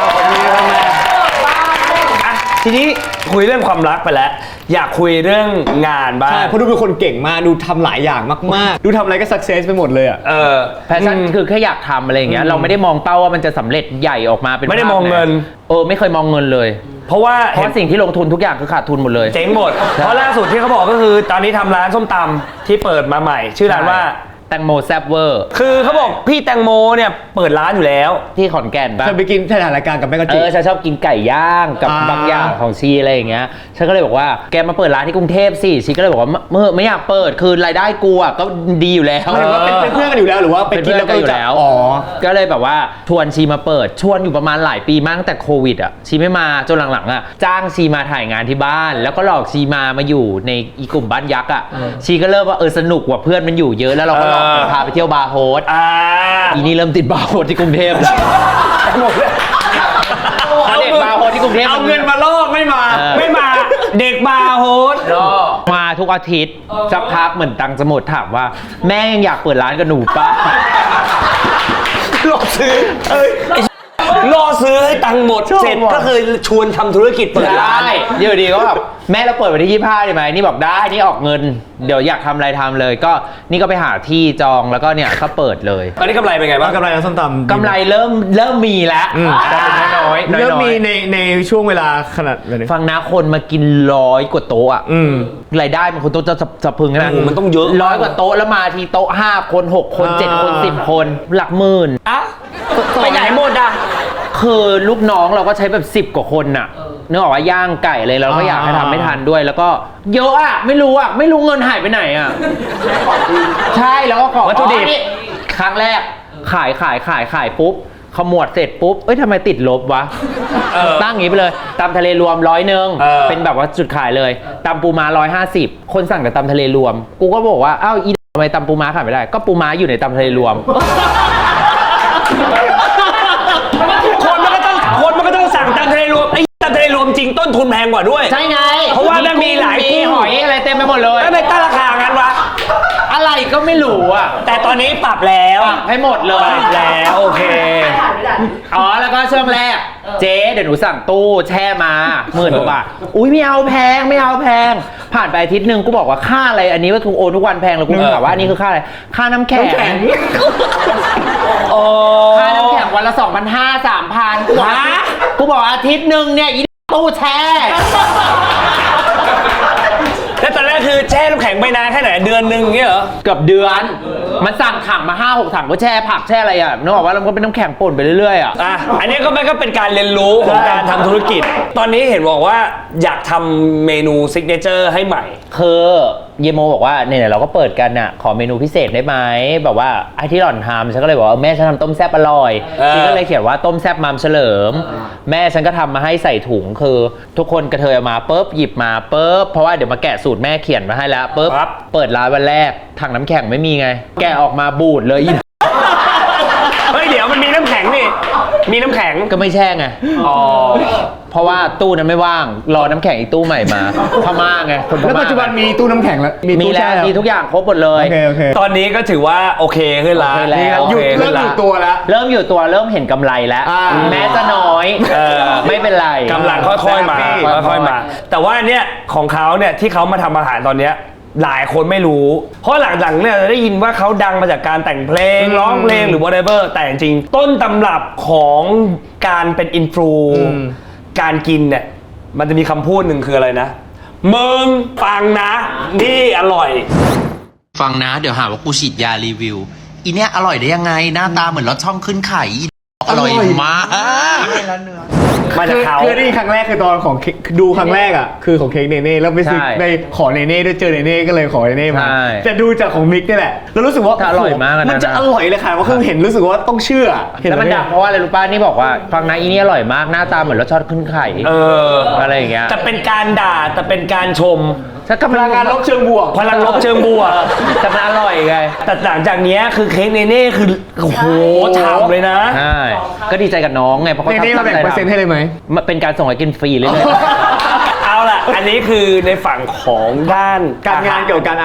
อ่ะทีนี้คุยเรื่องความรักไปแล้ว อยากคุยเรื่องงานบ้าง ใช่เพราะดูเป็นคนเก่งมากดูทำหลายอย่างมากๆดูทำอะไรก็สักเซสไปหมดเลยอ่ะ แพชชั่นคือแค่อยากทำอะไรอย่างเงี้ยเราไม่ได้มองเป้าว่ามันจะสำเร็จใหญ่ออกมาเป็น ไม่ได้มองเงิน ไม่เคยมองเงินเลย เพราะว่า เพราะสิ่งที่ลงทุนทุกอย่างคือขาดทุนหมดเลย เจ๊งหมด เพราะล่าสุดที่เขาบอกก็คือตอนนี้ทำร้านส้มตำที่เปิดมาใหม่ ชื่อร้านว่า แตงโมแซบเวอร์ คือเขาบอกพี่แตงโมเนี่ยเปิดร้านอยู่แล้ว ที่ขอนแก่นปะ เคยไปกินถ่ายรายการกับแม่กะจิ ฉันชอบกินไก่ย่างกับบางอย่างของชีอะไรอย่างเงี้ยฉันก็เลยบอกว่าแกมาเปิดร้านที่กรุงเทพสิชีก็เลยบอกว่าไม่อยากเปิดคือรายได้กูอ่ะก็ดีอยู่แล้ว หมายถึงว่าเป็นเพื่อนกันอยู่แล้วหรือว่าไปกินแล้วก็รู้จักอ๋อ ก็เลยแบบว่าชวนชีมาเปิดชวนอยู่ประมาณหลายปีมากตั้งแต่โควิดอ่ะชีไม่มาจนหลังๆอ่ะจ้างชีมาถ่ายงานที่บ้าน แล้วก็หลอกชีมาอยู่ในอีกลุ่มบ้านยักษ์อ่ะชีก็เริ่มว่าสนุกกว่าเพื่อนมันอยู่เยอะแล้วเราก็หลอกพาไปเที่ยวบาร์โฮสอีนี่เริ่มติดบาร์โฮสที่กรุงเทพแล้วเด็กบาร์โฮสที่กรุงเทพ เอาเงินมาล่อไม่มา ไม่มา เด็กบาร์โฮส มาทุกอาทิตย์สักพักเหมือนตังค์จะหมดถามว่าแม่ยังอยากเปิดร้านกับหนูป่ะ รอซื้อรอซื้อให้ตังค์หมดเสร็จก็คือชวนทำธุรกิจเปิดร้าน ได้เดี๋ยวดีก็แบบแม่เราเปิดวันที่25ได้ไหมนี่บอกได้นี่ออกเงินเดี๋ยวอยากทำอะไรทำเลยก็นี่ก็ไปหาที่จองแล้วก็เนี่ยก็เปิดเลย ตอนนี้กำไรเป็นไงบ้าง กำไรร้านส้มตำ กำไรเริ่มมีแล้วแต่เป็นน้อยๆ เริ่มมีในช่วงเวลาขนาดแบบนี้ ฟังนะคนมากิน100 กว่าโต๊ะอะรายได้มันคนโต๊ะจะสะพึงใช่ไหม โอ้โหมันต้องเยอะ 100 กว่าโต๊ะแล้วมาทีโต๊ะ5 คน 6 คน 7 คน 10 คนหลักหมื่น อ่ะไปไหนหมดอ่ะ คือลูกน้องเราก็ใช้แบบ10 กว่าคนน่ะนึกออกว่าย่างไก่เลยเราก็อยากให้ทำไม่ทันด้วย แล้วก็เยอะอะไม่รู้เงินหายไปไหนอะใช่แล้วก็ของ วัตถุดิบ นี่ครั้งแรกขายปุ๊บขมวดเสร็จปุ๊บเอ้ยทำไมติดลบวะตั้งอย่างนี้ไปเลยตำทะเลรวม100เป็นแบบว่าจุดขายเลยตำปูม้า150คนสั่งแต่ตำทะเลรวมกูก็บอกว่าอ้าวอีทำไมตำปูม้าขายไม่ได้ก็ปูม้าอยู่ในตำทะเลรวม คนมันก็ต้องสั่งตำทะเลรวมไอ้ตำทะเลรวมจริงต้นทุนแพงกว่าด้วย ใช่ไง เพราะว่ามันมีหลายกุ้ง หอยอะไรเต็มไปหมดเลย แล้วไปตั้งราคางั้นวะ อะไรก็ไม่รู้อ่ะ แต่ตอนนี้ปรับแล้ว ให้หมดเลย ปรับแล้วโอเค อ๋อแล้วก็ช่วงแรกเจ๊เดี๋ยวหนูสั่งตู้แช่มา10,000 กว่าบาทอุ้ยไม่เอาแพงผ่านไปอาทิตย์หนึ่งกูบอกว่าค่าอะไรอันนี้ว่าทุกโอนทุกวันแพงแล้วกูถามว่าอันนี้คือค่าอะไรค่าน้ำแข็ง โอ้ ค่าน้ำแข็งวันละ 2,500 3,000กูบอกอาทิตย์หนึ่งเนี่ยอีตู้แช่ แล้วตอนแรกคือแช่น้ำแข็งไปนานแค่ไหนเดือนนึงเงี้ยเหรอ เกือบเดือนมันสั่งถังมา 5-6 ถังก็แช่ผักแช่อะไรอ่ะนึกออกว่ามันก็เป็นน้ำแข็งป่นไปเรื่อยๆอ่ะ อันนี้มันก็เป็นการเรียนรู้ของการทำธุรกิจ ตอนนี้เห็นบอกว่าอยากทำเมนูซิกเนเจอร์ให้ใหม่ คือเยโมบอกว่าเนี่ยเราก็เปิดกันน่ะขอเมนูพิเศษได้ไหมแบบว่าไอ้ที่หล่อนทำฉันก็เลยบอกว่าแม่ฉันทำต้มแซ่บอร่อยฉันก็เลยเขียนว่าต้มแซ่บมัมเฉลิมแม่ฉันก็ทำมาให้ใส่ถุงคือทุกคนกระเทยมาปุ๊บหยิบมาปุ๊บเพราะว่าเดี๋ยวมาแกะสูตรแม่เขียนมาให้แล้วปุ๊บเปิดร้านวันแรกถังน้ำแข็งไม่มีไงแกะออกมาบูดเลย เฮ้ยเดี๋ยวมันมีน้ำแข็งนี่มีน้ำแข็ง ก็ไม่แช่ไง อ๋อ เพราะว่าตู้นั้นไม่ว่างรอน้ำแข็งอีกตู้ใหม่มาพม่าไงคนพม่า แล้วปัจจุบันมีตู้น้ำแข็งแล้วมี มี ตู้ แล้ แช่ วมีทุกอย่างครบหมดเลย โอเค ตอนนี้ก็ถือว่าโอเคขึ้นละ โอเคแล้ว โอ หยุด เค เริ่ ขึ้ ม น อ ละ ยู่ตัวแล้ว เริ่มอยู่ตัวเริ่มเห็นกำไรแล้ว แม้จะน้อย ไม่เป็นไร กำลังค่อยๆมา แฮปปี้ ค่อยๆมา แต่ว่าเนี่ยของเขาเนี่ยที่เขามาทำอาหารตอนเนี้ยหลายคนไม่รู้ เพราะหลังๆเนี่ยได้ยินว่าเขาดังมาจากการแต่งเพลงร้องเพลงหรือ whatever แต่จริงๆต้นตำรับของการเป็นอินฟลูการกินเนี่ยมันจะมีคำพูดหนึ่งคืออะไรนะมึงฟังนะนี่อร่อย ฟังนะเดี๋ยวหาว่ากูฉีดยารีวิว อีเนี้ยอร่อยได้ยังไงหน้าตาเหมือนรสช่องขึ้นไข่อีอร่อยมาก มาจากเขา คือนี่ครั้งแรกคือตอนของดูครั้งแรกอ่ะคือของเค้กเนเน่แล้วไปซื้อ ใช่ ในขอเนเน่ด้วยเจอเนเน่ก็เลยขอเนเน่มา ใช่ แต่ดูจากของมิกนี่แหละแล้วรู้สึกว่า ถ้าอร่อยมากอะนะ มันจะอร่อยเลยค่ะว่าคือเห็นรู้สึกว่าต้องเชื่อเห็น แล้วมันดังเพราะว่าอะไรรู้ป่ะนี่บอกว่าฟังนะอีนี่อร่อยมากหน้าตาเหมือนรสชอตขึ้นไข่ อะไรอย่างเงี้ย จะเป็นการด่าแต่เป็นการชม ถ้ากำลัง งานลบเชิงบวก พลังลบเชิงบวก แต่มันอร่อยไง แต่หลังจากเนี้ยคือเค้กเนเน่คือโอ้โหฉ่ำเลยนะ ใช่ก็ดีใจกับน้องไงเพราะเขา เนเน่มาแบ่งเปอร์เซ็นต์ให้เลยไหม มันเป็นการส่งให้กินฟรีเลย เอาล่ะ อันนี้คือในฝั่งของด้าน การงานเกี่ยวกับ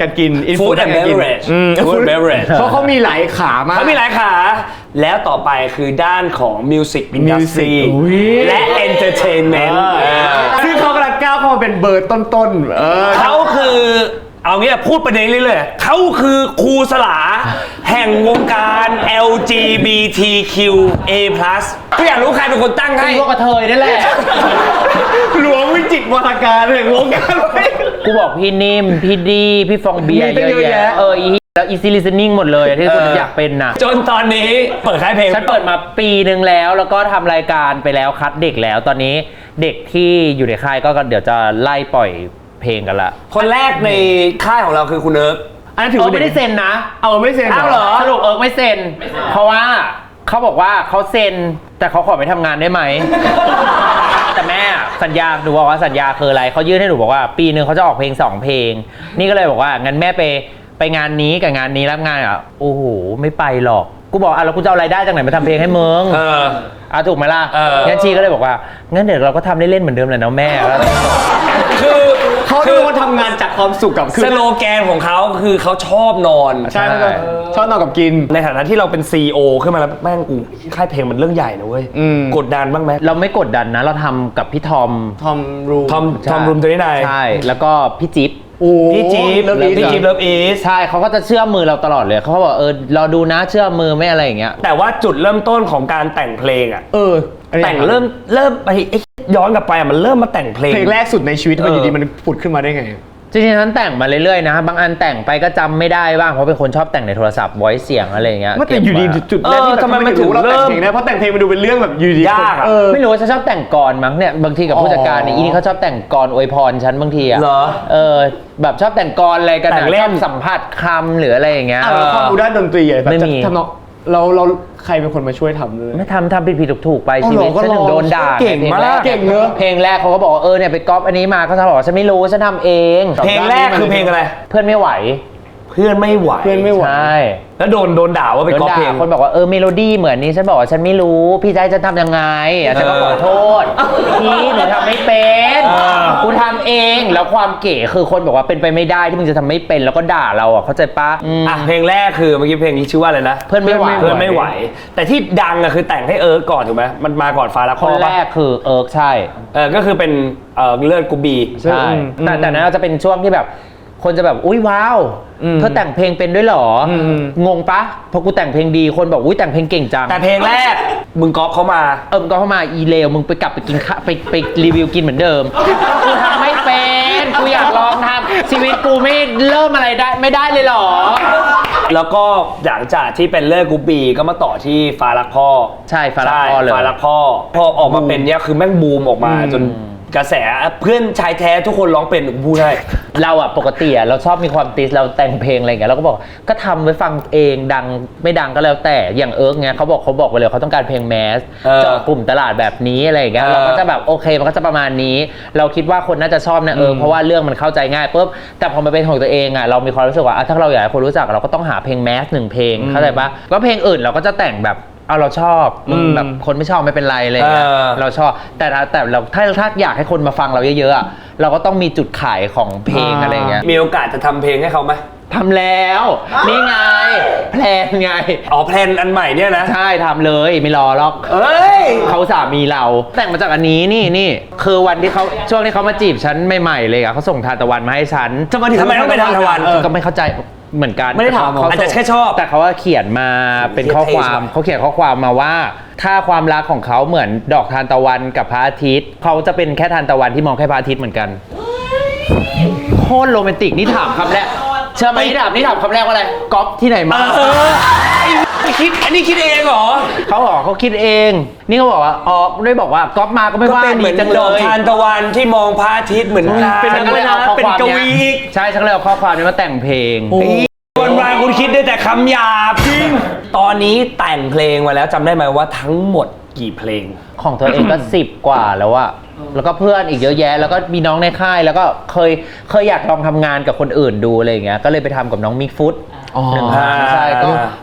การกิน Food and beverage Food and beverage เพราะเขามีหลายขามาก เขามีหลายขา แล้วต่อไปคือด้านของ Music Industry Music อุ๊ย และ Entertainment ซึ่งเขากำลังก้าวเข้ามาเป็นเบอร์ต้นๆเขาคือเอางี้พูดประเด็นเรื่อยๆเขาคือครูสลาแห่งวงการ LGBTQA+ ก็อยากรู้ใครเป็นคนตั้งให้ พวกกระเทยนั่นแหละ หลวงวิจิตรวรการแห่งวงการไว้ กูบอกพี่นิ่ม พี่ดี พี่ฟองเบียร์ มีตั้งเยอะแยะ แล้วอีซีลิสนิ่งหมดเลยที่คุณอยากเป็นน่ะ จนตอนนี้เปิดค่ายเพลง ฉันเปิดมาปีนึงแล้วก็ทำรายการไปแล้วคัดเด็กแล้วตอนนี้เด็กที่อยู่ในค่ายก็เดี๋ยวจะไล่ปล่อยเพลงกันละ คนแรกในค่ายของเราคือคุณเอิร์ก อันนั้นถือ เอิร์ ว่าก ไม่ได้เซ็นนะ เอาไม่เซ็น อ้าวเหรอสรุปเอิร์กไม่เซ็นเพราะว่าเขาบอกว่าเขาเซ็นแต่เขาขอไปทำงานได้ไหม แต่แม่สัญญาหนูบอกว่าสัญญาคืออะไรเขายื่นให้หนูบอกว่าปีนึงเขาจะออกเพลง2เพลงนี่ก็เลยบอกว่างั้นแม่ไปงานนี้กับงานนี้รับงานอ่ะโอ้โหไม่ไปหรอกกูบอกแล้วกูจะเอารายได้จากไหนมาทำเพลงให้มึงถูกไหมล่ะงั้นชีก็เลยบอกว่างั้นเดี๋ยวเราก็ทำเล่นๆเหมือนเดิมแหละเนาะแม่ คือ เขาเป็นคนทำงานจากความสุขกับ สโลแกนของเขาคือเขาชอบนอน ใช่แล้วก็ชอบนอนกับกิน ในฐานะที่เราเป็น CEO ขึ้นมาแล้วแม่งกูค่ายเพลงมันเรื่องใหญ่นะเว้ย กดดันบ้างไหม เราไม่กดดันนะเราทำกับพี่ทอม ทอมรู ทอมรูมตัวนี้นาย ใช่แล้วก็พี่จิ๊บ พี่จี๊บ Love East พี่จี๊บเลิฟอีส ใช่เขาก็จะเชื่อมือเราตลอดเลยเขาบอกรอดูนะเชื่อมือไม่อะไรอย่างเงี้ย แต่ว่าจุดเริ่มต้นของการแต่งเพลงอ่ะ แต่งเริ่มไปย้อนกลับไปมันเริ่มมาแต่งเพลง เพลงแรกสุดในชีวิตมันอยู่ดีมันผุดขึ้นมาได้ไง จริงๆฉันแต่งมาเรื่อยๆนะบางอันแต่งไปก็จำไม่ได้บ้างเพราะเป็นคนชอบแต่งในโทรศัพท์ไว้เสียงอะไรอย่างเงี้ย ไม่แต่อยู่ดีจุดแรกที่แบบ ทำไมมันถึง เราแต่ง เริ่ม เพลงได้เพราะแต่งเพลงมันดูเป็นเรื่องแบบอยู่ดี ยากอะ ไม่รู้ว่าฉันชอบแต่งกรมั้งเนี่ยบางทีกับผู้จัดการเนี่ยอีนี่เขาชอบแต่งกรอวยพรฉันบางทีอะ เหรอ แบบชอบแต่งกรอะไรกัน แต่งเล่น ชอบสัมผัสคำหรืออะไรอย่างเงี้ย แล้วความรู้ด้านดนตรีอะไรแบบ ไม่มี ทำนองเราใครเป็นคนมาช่วยทำเลย ไม่ทำผิดๆถูกๆไป อ๋อ ชีวิต เหรอก็ ฉันถึงโดนด่า เก่ง พล มาก แร เก่งเนอะ เพลงแรกเขาก็บอกว่าเนี่ยไปก๊อปอันนี้มาเขาจะบอกว่าฉันไม่รู้ฉันทำเอง เพลงแรกคือเพลงอะไร เพื่อนไม่ไหว เพื่อนไม่ไหว เพื่อนไม่ไหว ใช่ แล้วโดนด่าว่าไป โดน ก๊อป ด่า เพลง คนบอกว่าเมโลดี้เหมือนนี้ฉันบอกว่าฉันไม่รู้พี่ใจจะทำยังไงฉันก็ขอโทษพี่หนูทำไม่เป็นกูทำเองแล้วความเก๋คือคนบอกว่าเป็นไปไม่ได้ที่มึงจะทำไม่เป็นแล้วก็ด่าเราอ่ะเข้าใจปะ อ่ะเพลงแรกคือเมื่อกี้เพลงนี้ชื่อว่าอะไรนะ เพื่อนไม่ไหว เพื่อนไม่ไหว แต่ที่ดังอะคือแต่งให้เอิร์กก่อนถูกไหมมันมาก่อนฟ้ารัก ค พ่อน แร ปะ กคือใช่ ก็คือเป็นเลือดกูบี ใช่แต่นั้นเราจะเป็นช่วงที่แบบคนจะแบบอุ้ยว้าวเธอแต่งเพลงเป็นด้วยเหรองงปะพอกูแต่งเพลงดีคนบอกอุ้ยแต่งเพลงเก่งจัง แต่เพลงแรกมึงก๊อปเขามา มึงก็เข้ามาอีเลวมึงไปกลับไปกินข้าวไปรีวิวกินเหมือนเดิมกูทำไม่เป็นกูอยากลองทำชีวิตกูไม่เริ่มอะไรได้ไม่ได้เลยเหรอ แล้วก็หลังจากที่เป็นเลือดกูบีก็มาต่อที่ฟ้ารักพ่อ ใช่ฟ้ารักพ่อเลย ฟ้ารักพ่อพอออกมาเป็นเนี้ยคือแม่งบูมออกมาจนกระแสเพื่อนชายแท้ทุกคนร้องเป็นกูพูดให้ เราอะปกติอะเราชอบมีความติสเราแต่งเพลงอะไรอย่างเงี้ยเราก็บอกก็ทำไว้ฟังเองดังไม่ดังก็แล้วแต่อย่างเอิร์กเงี้ยเขาบอกไปเลยเขาต้องการเพลงแมสเจาะกลุ่มตลาดแบบนี้อะไรอย่างเงี้ยเราก็จะแบบโอเคมันก็จะประมาณนี้ เราคิดว่าคนน่าจะชอบนะเพราะว่าเรื่องมันเข้าใจง่ายปุ๊บแต่พอมาเป็นของตัวเองอะเรามีความรู้สึกว่าถ้าเราอยากให้คนรู้จักเราก็ต้องหาเพลงแมสหนึ่งเพลงเข้าใจปะแล้วเพลงอื่นเราก็จะแต่งแบบเอาเราชอบมึงแบบคนไม่ชอบไม่เป็นไรอะไรเงี้ยเราชอบแต่เราถ้าอยากให้คนมาฟังเราเยอะๆอะเราก็ต้องมีจุดขายของเพลงอะไรเงี้ย มีโอกาสจะทำเพลงให้เขาไหม ทำแล้วนี่ไงแพลนไง อ๋อแพลนอันใหม่เนี่ยนะ ใช่ทำเลยไม่รอหรอก เอ้ย เขาสามีเราแต่งมาจากอันนี้นี่คือวันที่เขาช่วงที่เขามาจีบฉันใหม่ๆเลยอะเขาส่งทานตะวันมาให้ฉัน ทำไมต้องเป็นทานตะวัน ก็ไม่เข้าใจเหมือนกัน ไม่ได้ถาม เข อาจจะแค่ชอบ แต่เขาว่าเขียนมาเป็นข้อความเขาเขียนข้อความมาว่า ถ้าความรักของเขาเหมือนดอกทานตะวันกับพระอาทิตย์เขาจะเป็นแค่ทานตะวันที่มองแค่พระอาทิตย์เหมือนกันโคตรโรแมนติกนี่ถามคำแรกเชื่อไหมนี่ถามคำแรกว่าอะไรก๊อปที่ไหนมา อันนี้คิดเองเหรอ เขาบอกเขาคิดเอง นี่เขาบอกว่าได้บอกว่าก๊อปมาก็ไม่ ก็ ว่า เป็นเหมือน ดีจัง ด เล อก ย ทานตะวันที่มองพระอาทิตย์เหมือนกัน เป็นอะไรนะ เป็นกวีอีก ใช่ฉันเลยเอาข้อความนี้มาแต่งเพลง วันๆคุณคิดได้แต่คำหยาบจริงตอนนี้แต่งเพลงมาแล้วจำได้ไหมว่าทั้งหมดกี่เพลง ของตัวเองก็ 10 กว่าแล้วอะแล้วก็เพื่อนอีกเยอะแยะ แล้วก็มีน้องในค่าย แล้วก็เคยอยากลองทำงานกับคนอื่นดูอะไรอย่างเงี้ย ก็เลยไปทำกับน้องมิกฟุตหนึ่งครั้งใช่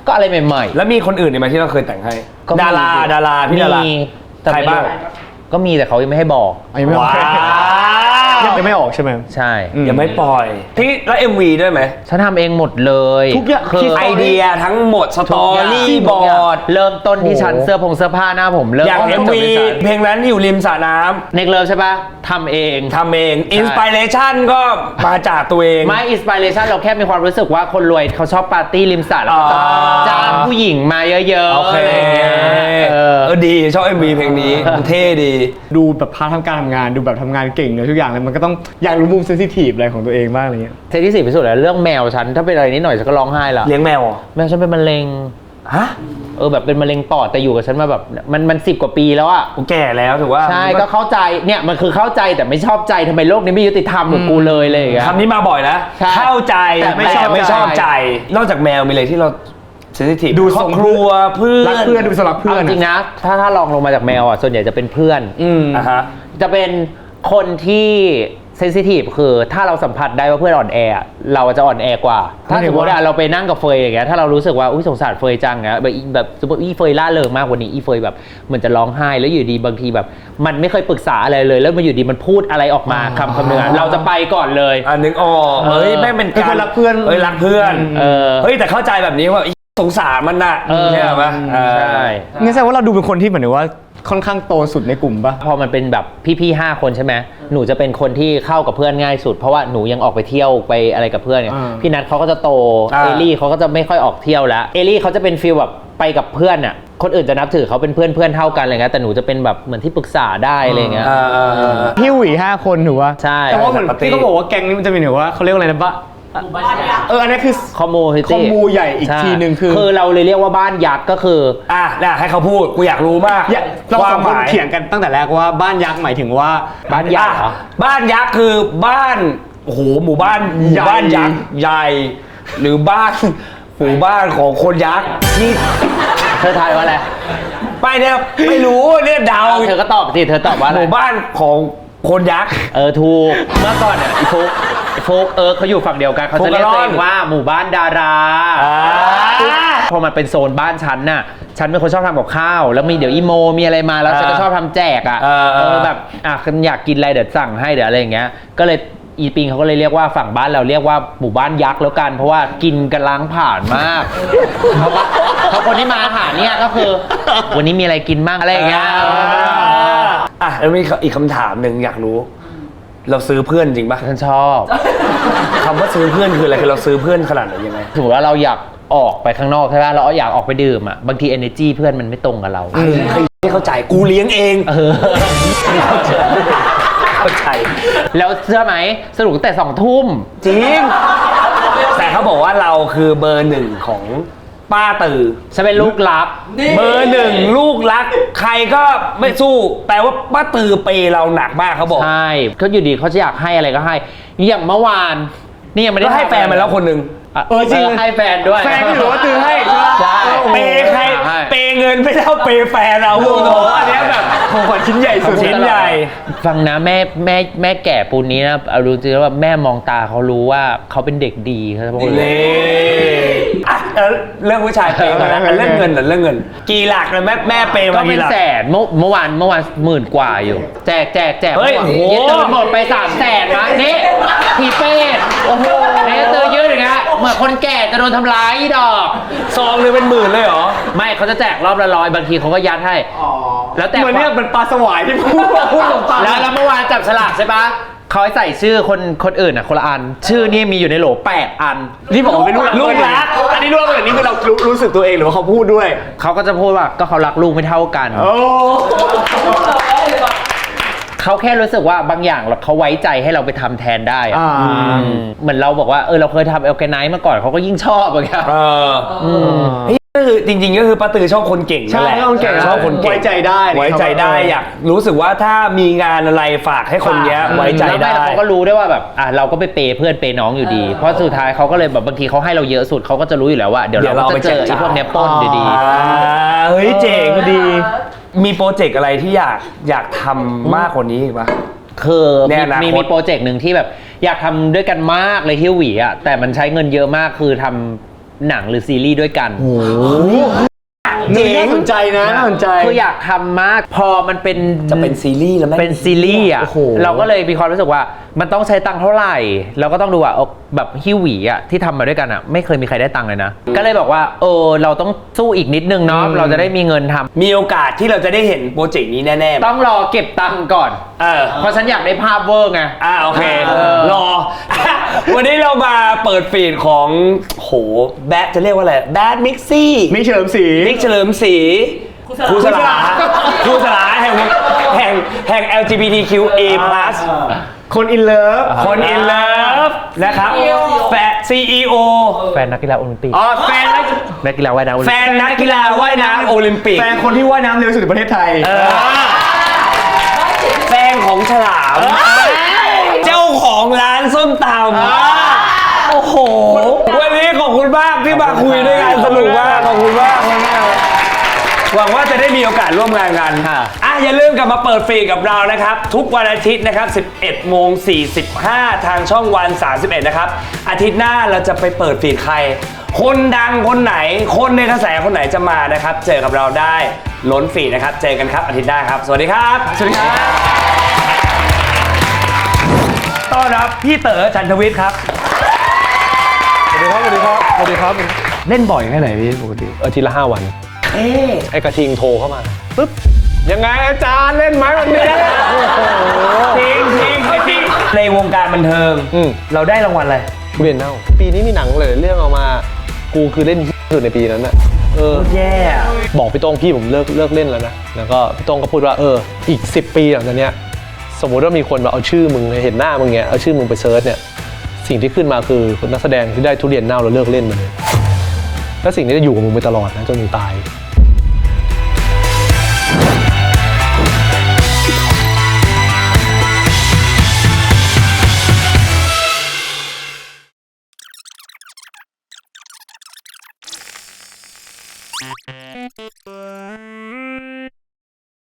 ก็อะไรใหม่ๆ แล้วมีคนอื่นอีกไหมที่เราเคยแต่งให้ ก็มี ดาราพี่ดารา มีแต่ ใคร ไม่ บ้าง ก็มีแต่เขายังไม่ให้บอก ยังไม่ออก ว้าว ยังไม่ออกใช่ไหม ใช่ ยังไม่ปล่อยที่แล้ว MV ด้วยไหม ฉันทำเองหมดเลย ทุกอย่าง คือ ไอเดียทั้งหมดสตอรี่บอร์ด เริ่มต้นที่ชั้นเสื้อผ้าหน้าผมเริ่ม อย่าง ต้น MV จากที่ชั้น เพลงนั้นอยู่ริมสระน้ เน็กเลิฟใช่ปะทำเอง ำทำเองอินสปิเรชันก็มาจากตัวเอง ไม่อินสปิเรชันเราแค่มีความรู้สึกว่าคนรวยเขาชอบปาร์ตี้ริมสระแล้วก็จ้างผู้หญิงมาเยอะๆ โอเค อะไรอย่างเงี้ยดีชอบ MV เพลงนี้มันเท่ดี ดูแบบพาร์ททำการทำงานดูแบบทำงานเก่งเลยทุกอย่างเลยมันก็ต้องอยากรู้มุมเซนซิทีฟอะไรของตัวเองบ้างอะไรเงี้ย เทที่สี่พิสูจน์แล้วเรื่องแมวฉันถ้าเป็นอะไรนิดหน่อยฉันก็ร้องไห้ละ เลี้ยงแมวเหรอ แมวฉันเป็นมะเร็ง ฮะ แบบเป็นมะเร็งปอดแต่อยู่กับฉันมาแบบมัน10 กว่าปีแล้วอะ กูแก่แล้วถือว่า ใช่ก็เข้าใจเนี่ยมันคือเข้าใจแต่ไม่ชอบใจทำไมโลกนี้ไม่ยุติธรรมกับกูเลยอะไรอย่างเงี้ย คำนี้มาบ่อยนะ ใช่ เข้าใจ แต่ไม่ชอบ ไม่ชอบใจ นอกจากแมวมีอะไรที่เราเซนซิทีฟ ดู ครอบครัวเพื่อน รักเพื่อนดูสลับเพื่อน เอาจริงนะถ้าลองลงมาจากแมวอ่ะส่วนใหญ่จะเป็นเพื่อน อ่ะฮะ จะเป็นคนที่ เซนซิทีฟคือถ้าเราสัมผัสได้ว่าเพื่อนอ่อนแออะเราจะอ่อนแอกว่า ถ้าสมมติว่าเราไปนั่งกับเฟยอย่างเงี้ยถ้าเรารู้สึกว่าอุ้ยสงสารเฟยจังเงี้ยแบบสมมติอีเฟยล่าเริงมากวันนี้อีเฟยแบบเหมือนจะร้องไห้แล้วอยู่ดีบางทีแบบมันไม่เคยปรึกษาอะไรเลยแล้วมันอยู่ดีมันพูดอะไรออกมาคำหนึ่งเราจะไปก่อนเลย นึกออกเฮ้ยแม่งเป็นการรักเพื่อนรักเพื่อนเฮ้ยแต่เข้าใจแบบนี้ว่าสงสารมันน่ะใช่ไหมใช่ งั้นแสดงว่าเราดูเป็นคนที่เหมือนว่าค่อนข้างโตสุดในกลุ่มปะพอมันเป็นแบบพี่ๆ5 คนใช่ไหมหนูจะเป็นคนที่เข้ากับเพื่อนง่ายสุดเพราะว่าหนูยังออกไปเที่ยวไปอะไรกับเพื่อนเนี่ยพี่นัทเขาก็จะโตเอลี่เขาก็จะไม่ค่อยออกเที่ยวแล้วเอลี่เขาจะเป็นฟีลแบบไปกับเพื่อนอ่ะคนอื่นจะนับถือเขาเป็นเพื่อนเท่ากันอะไรเงี้ยแต่หนูจะเป็นแบบเหมือนที่ปรึกษาได้อะไรเงี้ยฮิวหวี5 คนถือว่าใช่แต่ว่าเหมือนที่เขาบอกว่าแก๊งนี้มันจะมีหนูว่าเขาเรียกอะไรนะปะอันนี้คือคอมมูใหญ่อีกทีนึงคือเราเลยเรียกว่าบ้านยักษ์ก็คือให้เขาพูดกูอยากรู้มากเราสองคนเถียงกันตั้งแต่แรกว่าบ้านยักษ์หมายถึงว่าบ้านยักษ์บ้านยักษ์คือบ้านโอ้โหหมู่บ้านยักษ์ใหญ่หรือบ้านหมู่บ้านของคนยักษ์ที่เธอทายว่าอะไรไปเนี่ยไม่รู้เนี่ยเดาเธอก็ตอบสิเธอตอบว่าอะไรหมู่บ้านของคนยักษ์ถูกเมื่อก่อนเนี่ยอีโฟกเขาอยู่ฝั่งเดียวกันเขาจะเรียกตัวเองว่าหมู่บ้านดาราพอมันเป็นโซนบ้านฉันน่ะฉันเป็นคนชอบทำกับข้าวแล้วมีเดี๋ยวอีโมมีอะไรมาแล้วฉันก็ชอบทำแจกแบบอยากกินอะไรเดี๋ยวสั่งให้เดี๋ยวอะไรอย่างเงี้ยก็เลยอีปิงเขาก็เลยเรียกว่าฝั่งบ้านเราเรียกว่าหมู่บ้านยักษ์แล้วกันเพราะว่ากินกันล้างผ่านมากเพราะคนที่มาอาหารเนี่ยก็คือวันนี้มีอะไรกินบ้างอะไรอย่างเงี้ยแล้วมีอีกคำถามหนึ่งอยากรู้เราซื้อเพื่อนจริงป่ะฉันชอบคำว่าซื้อเพื่อนคืออะไรคือเราซื้อเพื่อนขนาดไหนยังไงถือว่าเราอยากออกไปข้างนอกใช่ไหมเราอยากออกไปดื่มอ่ะบางที energy เพื่อนมันไม่ตรงกับเราไม่เข้าใจกูเลี้ยงเองเข้าใจแล้วเชื่อไหมสรุปแต่2 ทุ่มจริงแต่เขาบอกว่าเราคือเบอร์ 1ของป้าตือฉันเป็นลูกรักเบอร์ 1ลูกรักใครก็ไม่สู้แปลว่าป้าตือเปเราหนักมากเขาบอกใช่เขาอยู่ดีเขาจะอยากให้อะไรก็ให้อย่างเมื่อวานนี่ยังไม่ได้ให้แฟนมาแล้วคนนึงจริงให้แฟนด้วยแฟนไม่รู้ว่าตือให้ใช่เปใครเปเงินไม่เท่าเปแฟนเราโอ้โหอันนี้แบบของขวัญชิ้นใหญ่สุดชิ้นใหญ่ฟังนะแม่แก่ปูนนี้นะเอารู้จริงว่าแม่มองตาเขารู้ว่าเขาเป็นเด็กดีเขาพูดเลยเรื่องผู้ชายเปย์มาแล้วเรื่องเงินเรื่องเงินกี่หลักเลยแม่เปย์มากี่หลักก็เป็นแสนเมื่อวาน10,000 กว่าอยู่แจกเฮ้ยตื่นหมดไป300,000นะนี่พี่เป้โอ้โหนี่เจอเยอะเลยนะเหมือนคนแก่จะโดนทำร้ายดอกซองเลยเป็น10,000เลยเหรอไม่เขาจะแจกรอบละ100บางทีเขาก็ยัดให้แล้วแต่เหมือนเนี่ยเป็นปลาสวายที่พูดลงไปแล้วเมื่อวานจับฉลากใช่ปะเขาให้ใส่ชื่อคนอื่นคนละอันชื่อนี่มีอยู่ในโหล8 อันที่บอกว่าเป็นลูกรักอันนี้ลูกแบบนี้คือเรารู้สึกตัวเองหรือว่าเขาพูดด้วยเขาก็จะพูดว่าก็เขารักลูกไม่เท่ากันเขาแค่รู้สึกว่าบางอย่างเขาไว้ใจให้เราไปทำแทนได้เหมือนเราบอกว่าเราเคยทำเอลแกไนท์มาก่อนเขาก็ยิ่งชอบอะไรเงี้ยก็คือจริงๆก็คือป้าตือชอบคนเก่งใช่คนเก่งชอบคนเก่งไว้ใจได้อยากรู้สึกว่าถ้ามีงานอะไรฝากให้คนเนี้ยไว้ใจได้แล้วเขาก็รู้ได้ว่าแบบเราก็ไปเปย์เพื่อนเปย์น้องอยู่ดีเพราะสุดท้ายเขาก็เลยแบบบางทีเขาให้เราเยอะสุดเขาก็จะรู้อยู่แล้วว่าเดี๋ยวเราจะเจอไอ้พวกเนี้ยป้นดีๆเฮ้ยเจ๋งดีมีโปรเจกต์อะไรที่อยากทำมากกว่านี้อีกปะคือมีโปรเจกต์หนึ่งที่แบบอยากทำด้วยกันมากเลยฮิวหวีอ่ะแต่มันใช้เงินเยอะมากคือทำหนังหรือซีรีส์ด้วยกันน่าสนใจนะน่าสนใจคืออยากทำมากพอมันเป็นจะเป็นซีรีส์แล้วเป็นซีรีส์อ่ะเราก็เลยมีความรู้สึกว่ามันต้องใช้ตังค์เท่าไหร่เราก็ต้องดูว่าแบบฮิวหวีอ่ะที่ทำมาด้วยกันอ่ะไม่เคยมีใครได้ตังค์เลยนะก็เลยบอกว่าเราต้องสู้อีกนิดนึงเนาะเราจะได้มีเงินทำมีโอกาสที่เราจะได้เห็นโปรเจกต์นี้แน่ๆต้องรอเก็บตังค์ก่อนเพราะฉันอยากได้ภาพเวอร์ไงโอเครอวันนี้เรามาเปิดฟีดของโหแบทจะเรียกว่าอะไรแบทมิกซี่มิกเฉลิมศรีครูสลาแห่ง LGBTQA+ คนอินเลิฟนะครับCEO แฟนนักกีฬาโอลิมปิกแฟนนักกีฬาว่ายน้ำแฟนนักกีฬาว่ายน้ำโอลิมปิกแฟนคนที่ว่ายน้ำเร็วสุดในประเทศไทยแฟนของฉลามเจ้าของร้านส้มตำโอ้โหวันนี้ขอบคุณมากที่มาคุยด้วยกันสนุกมากขอบคุณมาก หวังว่าจะได้มีโอกาสร่วมงานกัน ค่ะ อย่าลืมกลับมาเปิดฟรีกับเรานะครับ ทุกวันอาทิตย์นะครับ 11:45 ทางช่องวัน 31 นะครับ อาทิตย์หน้าเราจะไปเปิดฟรีใคร คนดังคนไหน คนในกระแสคนไหนจะมานะครับ เจอกับเราได้ล้นฟรีนะครับ เจอกันครับอาทิตย์หน้าครับ สวัสดีครับ สวัสดีครับ ต้อนรับพี่เต๋อจันทวิทย์ครับ สวัสดีครับ สวัสดีครับ สวัสดีครับ เล่นบ่อยแค่ไหนพี่ปกติ อาทิตย์ละ5 วัน ไอ้กระทิงโทรเข้ามา ปึ๊บ ยังไงอาจารย์เล่นไหมวันนี้ จริงในวงการบันเทิง เราได้รางวัลอะไร ทุเรียนเน่า ปีนี้มีหนังเลยเรื่องเอามา กูคือเล่นสุดในปีนั้นน่ะ แย่ บอกพี่โต้งพี่ผมเลิกเล่นแล้วนะ แล้วก็พี่โต้งก็พูดว่าอีก10 ปีหลังจากเนี้ยสมมุติว่ามีคนมาเอาชื่อมึงเห็นหน้ามึงเงี้ยเอาชื่อมึงไปเซิร์ชเนี่ยสิ่งที่ขึ้นมาคือคนนักแสดงที่ได้ทุเรียนเน่าแล้วเลิกเล่นมาเลยแล้วสิ่งนี้จะอยู่กับมึงไปตลอดนะจนมึงตาย